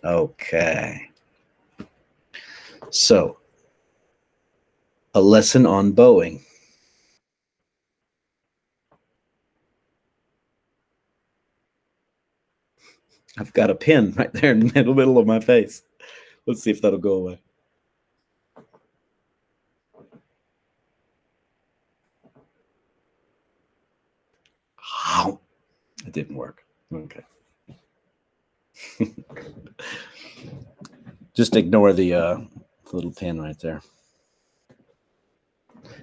Okay. So, a lesson on bowing. I've got a pin right there in the middle of my face. Let's see if that'll go away. Ow. It didn't work. Okay. Just ignore the little pin right there.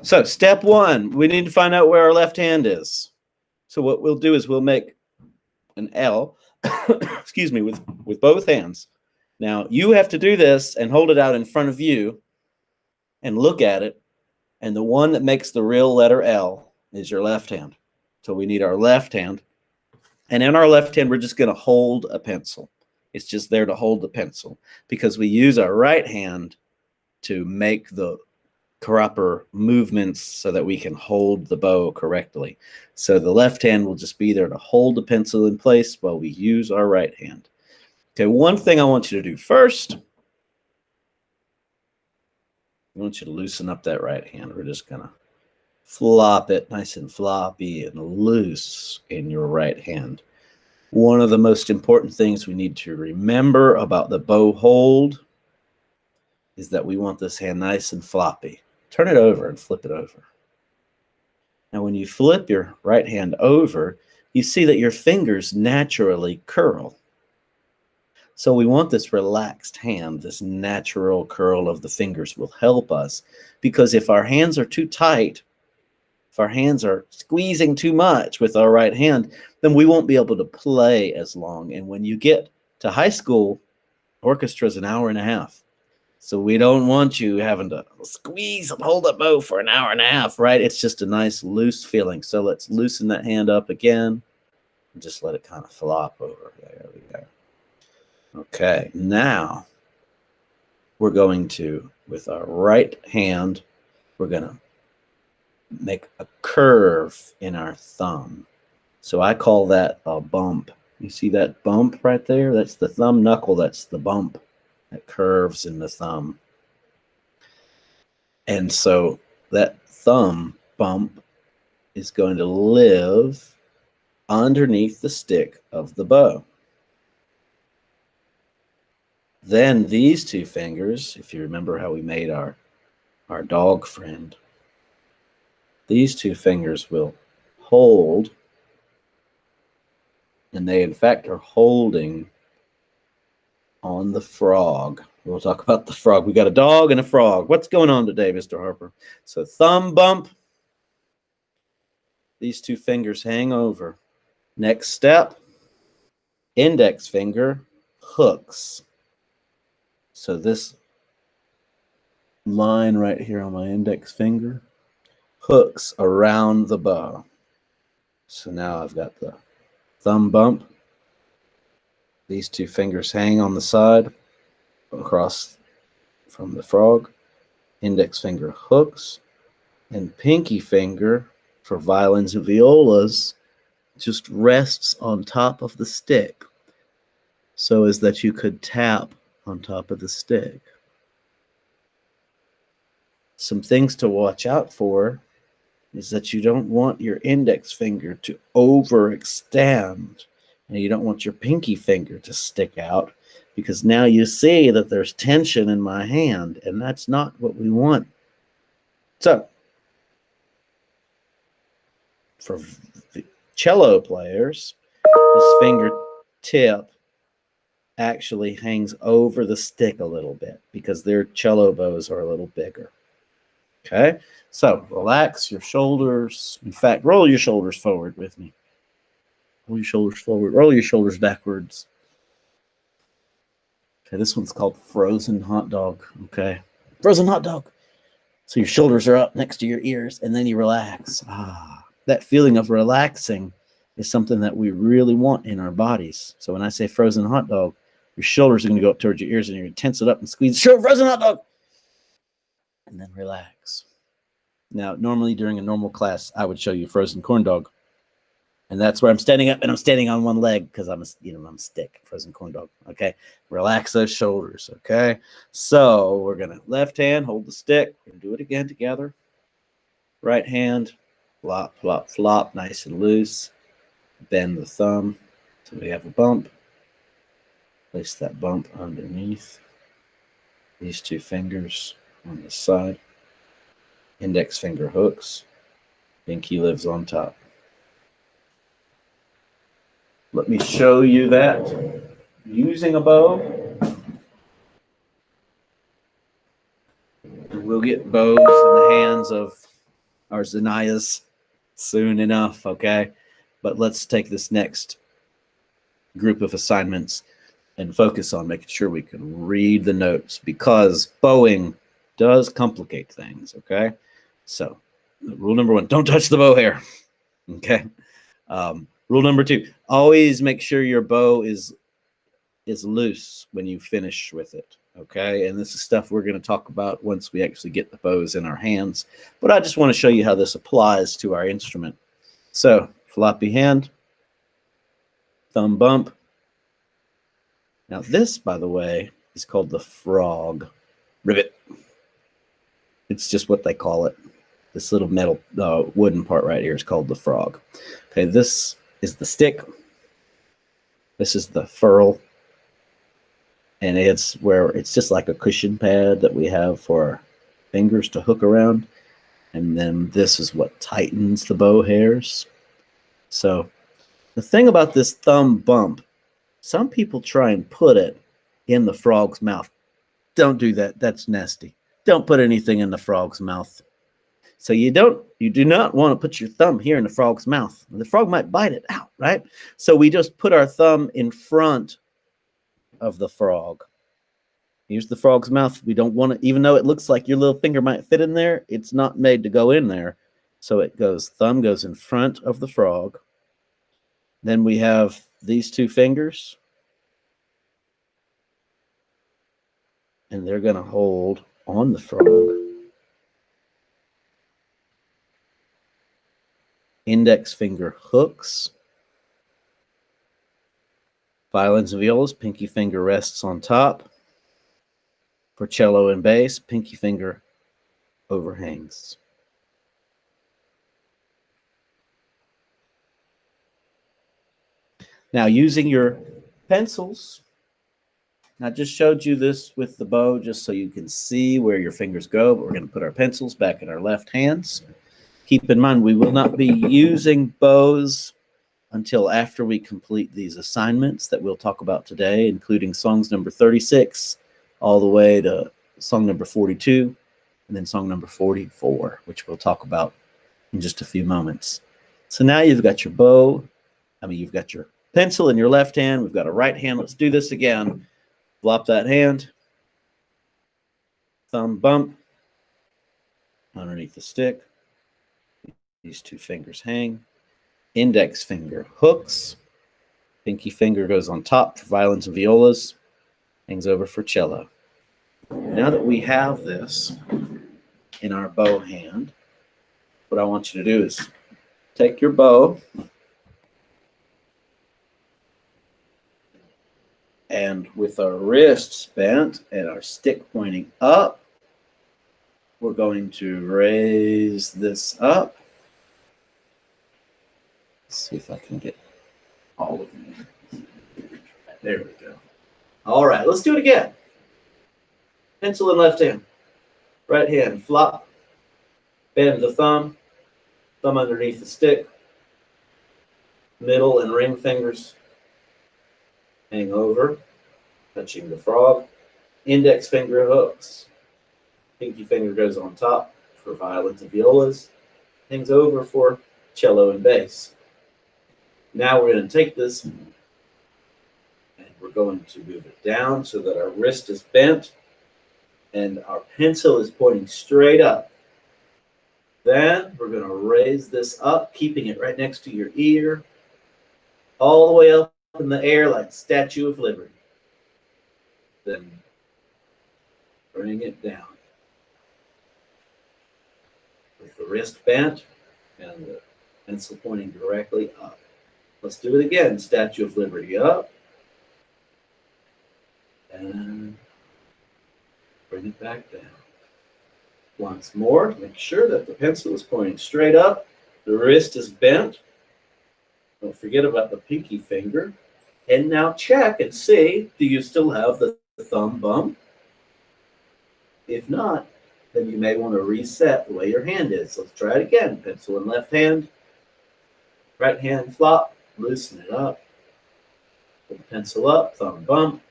So step one, we need to find out where our left hand is. So what we'll do is we'll make an L, excuse me, with both hands. Now you have to do this and hold it out in front of you and look at it. And the one that makes the real letter L is your left hand. So we need our left hand. And in our left hand, we're just going to hold a pencil. It's just there to hold the pencil because we use our right hand to make the proper movements so that we can hold the bow correctly. So the left hand will just be there to hold the pencil in place while we use our right hand. Okay, one thing I want you to do first, I want you to loosen up that right hand. We're just going to flop it nice and floppy and loose in your right hand. One of the most important things we need to remember about the bow hold is that we want this hand nice and floppy. Turn it over and flip it over. Now, when you flip your right hand over, you see that your fingers naturally curl. So we want this relaxed hand, this natural curl of the fingers will help us, because if our hands are too tight, if our hands are squeezing too much with our right hand, then we won't be able to play as long. And when you get to high school, orchestra is an hour and a half. So we don't want you having to squeeze and hold a bow for an hour and a half, right? It's just a nice loose feeling. So let's loosen that hand up again and just let it kind of flop over. There we go. Okay, now we're going to, with our right hand, we're going to make a curve in our thumb. So I call that a bump. You see that bump right there? That's the thumb knuckle. That's the bump that curves in the thumb. And so that thumb bump is going to live underneath the stick of the bow. Then these two fingers, if you remember how we made our dog friend, these two fingers will hold, and they in fact are holding on the frog. We'll talk about the frog. We got a dog and a frog. What's going on today, Mr. Harper? So thumb bump. These two fingers hang over. Next step, index finger hooks. So this line right here on my index finger hooks around the bow. So now I've got the thumb bump. These two fingers hang on the side across from the frog. Index finger hooks, and pinky finger for violins and violas just rests on top of the stick so as that you could tap on top of the stick. Some things to watch out for is that you don't want your index finger to overextend, and you don't want your pinky finger to stick out, because now you see that there's tension in my hand, and that's not what we want. So, for cello players, this fingertip actually hangs over the stick a little bit because their cello bows are a little bigger. Okay, so relax your shoulders. In fact, roll your shoulders forward with me. Roll your shoulders forward. Roll your shoulders backwards. Okay, this one's called frozen hot dog. Okay, frozen hot dog. So your shoulders are up next to your ears, and then you relax. That feeling of relaxing is something that we really want in our bodies. So when I say frozen hot dog, your shoulders are going to go up towards your ears, and you're going to tense it up and squeeze. Show frozen hot dog, and then relax. Now, normally during a normal class, I would show you frozen corn dog, And that's where I'm standing up, and I'm standing on one leg because I'm a stick, frozen corn dog. Okay, relax those shoulders. Okay, so we're gonna left hand hold the stick. We're gonna do it again together. Right hand, flop, flop, flop, nice and loose. Bend the thumb so we have a bump. Place that bump underneath these two fingers on the side. Index finger hooks. Pinky lives on top. Let me show you that using a bow. And we'll get bows in the hands of our Zanayas soon enough, okay? But let's take this next group of assignments and focus on making sure we can read the notes, because bowing does complicate things, okay? So rule number 1, don't touch the bow hair, okay? Rule number 2, always make sure your bow is loose when you finish with it, okay? And this is stuff we're going to talk about once we actually get the bows in our hands, but I just want to show you how this applies to our instrument. So floppy hand, thumb bump. Now this, by the way, is called the frog rivet. It's just what they call it. This little metal wooden part right here is called the frog. Okay, this is the stick. This is the ferrule. And it's just like a cushion pad that we have for our fingers to hook around. And then this is what tightens the bow hairs. So the thing about this thumb bump, some people try and put it in the frog's mouth. Don't do that. That's nasty. Don't put anything in the frog's mouth. So you do not want to put your thumb here in the frog's mouth. The frog might bite it out, right? So we just put our thumb in front of the frog. Here's the frog's mouth. We don't want to, even though it looks like your little finger might fit in there, it's not made to go in there. So it goes, thumb goes in front of the frog. Then we have these two fingers, and they're going to hold on the frog. Index finger hooks. Violins and violas, pinky finger rests on top. For cello and bass, pinky finger overhangs. Now, using your pencils, I just showed you this with the bow just so you can see where your fingers go, but we're going to put our pencils back in our left hands. Keep in mind, we will not be using bows until after we complete these assignments that we'll talk about today, including songs number 36 all the way to song number 42, and then song number 44, which we'll talk about in just a few moments. So now you've got your bow. You've got your pencil in your left hand. We've got a right hand. Let's do this again. Flop that hand. Thumb bump underneath the stick. These two fingers hang. Index finger hooks. Pinky finger goes on top for violins and violas. Hangs over for cello. Now that we have this in our bow hand, what I want you to do is take your bow and with our wrists bent and our stick pointing up, we're going to raise this up. Let's see if I can get all of them. There we go. All right, let's do it again. Pencil in left hand. Right hand, flop. Bend the thumb. Thumb underneath the stick. Middle and ring fingers hang over, touching the frog. Index finger hooks. Pinky finger goes on top for violins and violas. Hangs over for cello and bass. Now we're going to take this and we're going to move it down so that our wrist is bent and our pencil is pointing straight up. Then we're going to raise this up, keeping it right next to your ear, all the way up in the air like Statue of Liberty. Then bring it down with the wrist bent and the pencil pointing directly up. Let's do it again. Statue of Liberty up. And bring it back down. Once more, make sure that the pencil is pointing straight up. The wrist is bent. Don't forget about the pinky finger. And now check and see, do you still have the thumb bump? If not, then you may want to reset the way your hand is. Let's try it again. Pencil in left hand. Right hand flop. Loosen it up. Put the pencil up, thumb bump.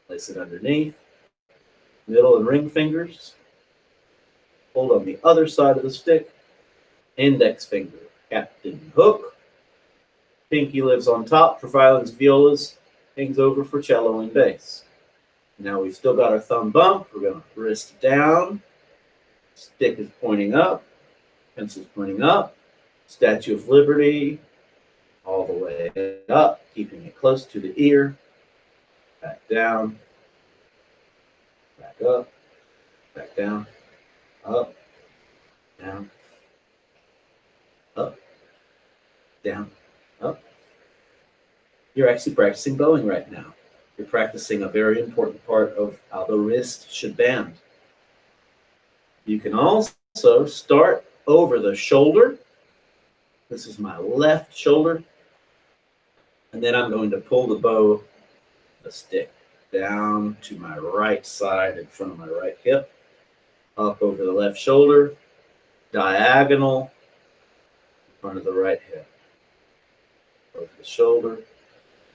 Place it underneath. Middle and ring fingers. Hold on the other side of the stick. Index finger, captain hook. Pinky lives on top for violins, violas. Hangs over for cello and bass. Now we've still got our thumb bump. We're going to wrist down. Stick is pointing up. Pencil's pointing up. Statue of Liberty. All the way up, keeping it close to the ear. Back down. Back up. Back down. Up. Down. Up. Down. Up. You're actually practicing bowing right now. You're practicing a very important part of how the wrist should bend. You can also start over the shoulder. This is my left shoulder. And then I'm going to pull the bow, the stick, down to my right side in front of my right hip. Up over the left shoulder. Diagonal in front of the right hip. Over the shoulder.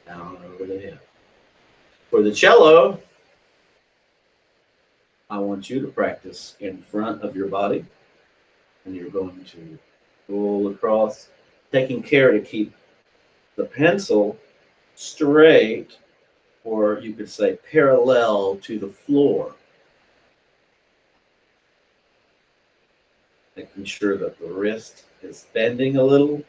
Down over the hip. For the cello, I want you to practice in front of your body. And you're going to pull across, taking care to keep the pencil straight, or you could say parallel to the floor. Making sure that the wrist is bending a little.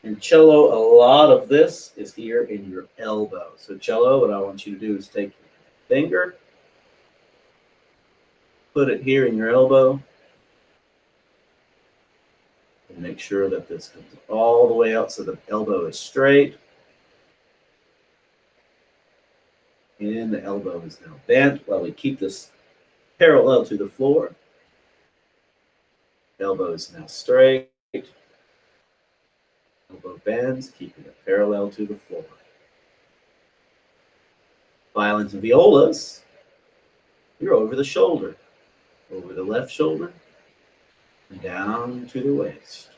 In cello, a lot of this is here in your elbow. So cello, what I want you to do is take your finger, put it here in your elbow, and make sure that this comes all the way out so the elbow is straight. And the elbow is now bent while we keep this parallel to the floor. Elbow is now straight. Elbow bends, keeping it parallel to the floor. Violins and violas, you're over the shoulder, over the left shoulder, and down to the waist.